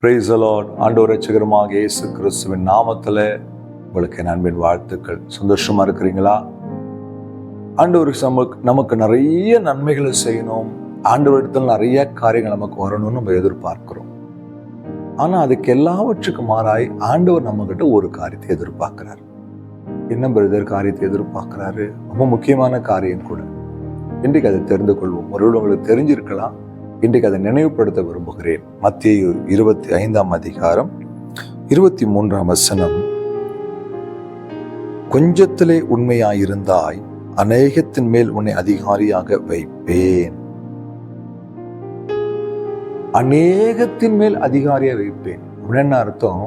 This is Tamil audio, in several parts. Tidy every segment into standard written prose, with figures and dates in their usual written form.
Praise the Lord. ஆண்டவர் இரட்சகருமாக இயேசு கிறிஸ்துவின் நாமத்தில் உங்களுக்கு என் அன்பின் வாழ்த்துக்கள். சந்தோஷமா இருக்கிறீங்களா? ஆண்டவருக்கு நமக்கு நிறைய நன்மைகளை செய்யணும், ஆண்டவரிடத்தில் நிறைய காரியங்கள் நமக்கு வரணும்னு நம்ம எதிர்பார்க்கிறோம். ஆனால் அதுக்கு எல்லாவற்றுக்கும் மாறாய் ஆண்டவர் நம்மகிட்ட ஒரு காரியத்தை எதிர்பார்க்கிறார். என்ன பிரதர் காரியத்தை எதிர்பார்க்கிறாரு? ரொம்ப முக்கியமான காரியம் கூட. இன்றைக்கு அதை தெரிந்து கொள்வோம். ஒருவேளை உங்களுக்கு தெரிஞ்சிருக்கலாம், இன்றைக்கு அதை நினைவுபடுத்த விரும்புகிறேன். மத்தேயு 25 23 கொஞ்சத்திலே உண்மையாயிருந்தாய், அநேகத்தின் மேல் உன்னை அதிகாரியாக வைப்பேன். அநேகத்தின் மேல் அதிகாரியாக வைப்பேன். என்ன அர்த்தம்?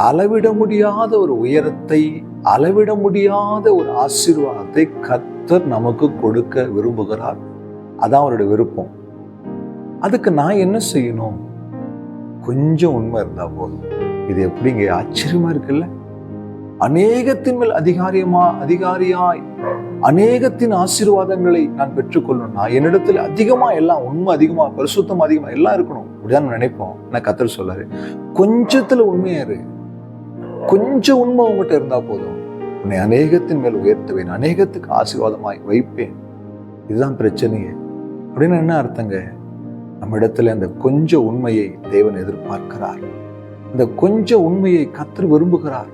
அளவிட முடியாத ஒரு உயரத்தை, அளவிட முடியாத ஒரு ஆசீர்வாதத்தை கர்த்தர் நமக்கு கொடுக்க விரும்புகிறார். அதான் அவருடைய விருப்பம். அதுக்கு நான் என்ன செய்யணும்? கொஞ்சம் உண்மை இருந்தா போதும். இது எப்படிங்க? ஆச்சரியமா இருக்குல்ல? அநேகத்தின் மேல் அதிகாரியாய் அநேகத்தின் ஆசீர்வாதங்களை நான் பெற்றுக்கொள்ளணும்னா என்னிடத்துல அதிகமா எல்லாம் உண்மை அதிகமா, பரிசுத்தம் அதிகமா எல்லாம் இருக்கணும். அப்படிதான் நினைப்போம். நான் கர்த்தர் சொல்றாரு, கொஞ்சத்துல உண்மையா இரு. கொஞ்சம் உண்மை உங்ககிட்ட இருந்தா போதும், உன்னை அநேகத்தின் மேல் உயர்த்துவேன், அநேகத்துக்கு ஆசீர்வாதமாய் வைப்பேன். இதுதான் பிரச்சனையே. அப்படின்னு என்ன அர்த்தங்க? நம்ம இடத்துல அந்த கொஞ்சம் உண்மையை தேவன் எதிர்பார்க்கிறார். இந்த கொஞ்சம் உண்மையை கர்த்தர் விரும்புகிறார்.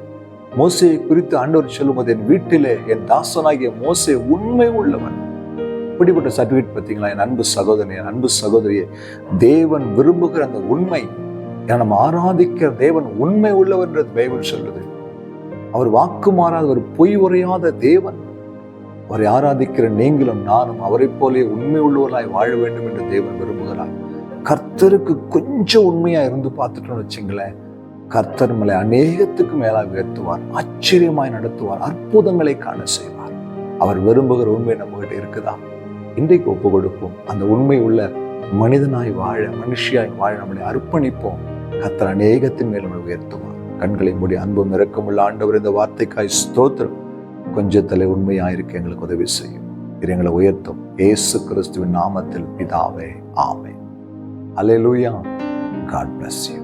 மோசேயை குறித்து ஆண்டவர் சொல்லும்போது, என் வீட்டிலே என் தாசனாகிய மோசே உண்மை உள்ளவன். இப்படிப்பட்ட சர்டிபிகேட் பார்த்தீங்களா? என் அன்பு சகோதரனே, என் அன்பு சகோதரியே, தேவன் விரும்புகிற அந்த உண்மை, நம்ம ஆராதிக்கிற தேவன் உண்மை உள்ளவர் என்று பைபிள் சொல்லுது. அவர் வாக்கு மாறாத, ஒரு பொய் உரையாத தேவன். அவரை ஆராதிக்கிற நீங்களும் நானும் அவரை போலே உண்மை உள்ளவர்களாய் வாழ வேண்டும் என்று தேவன் விரும்புகிறார். கர்த்தருக்கு கொஞ்சம் உண்மையா இருந்து பார்த்துட்டோம்னு வச்சுங்களேன், கர்த்தர் மேலே அநேகத்துக்கு மேலாக உயர்த்துவார், ஆச்சரியமாய் நடத்துவார், அற்புதங்களை காண செய்வார். அவர் விரும்புகிற உண்மை நம்ம கிட்ட இருக்குதா? இன்றைக்கு ஒப்பு கொடுப்போம். அந்த உண்மை உள்ள மனிதனாய் வாழ, மனுஷியாய் வாழ நம்மளை அர்ப்பணிப்போம். கர்த்தர் அநேகத்தின் மேல் நம்மளை உயர்த்துவார். கண்களை மூடி அன்பும் இரக்கமுள்ள ஆண்டவர், இந்த வார்த்தைக்காய் ஸ்தோத்திரம். கொஞ்சத்திலே உண்மையாயிருக்க எங்களுக்கு உதவி செய்யும். இது எங்களை உயர்த்தும். இயேசு கிறிஸ்துவின் நாமத்தில் பிதாவே, ஆமென். அல்லேலூயா. God bless you.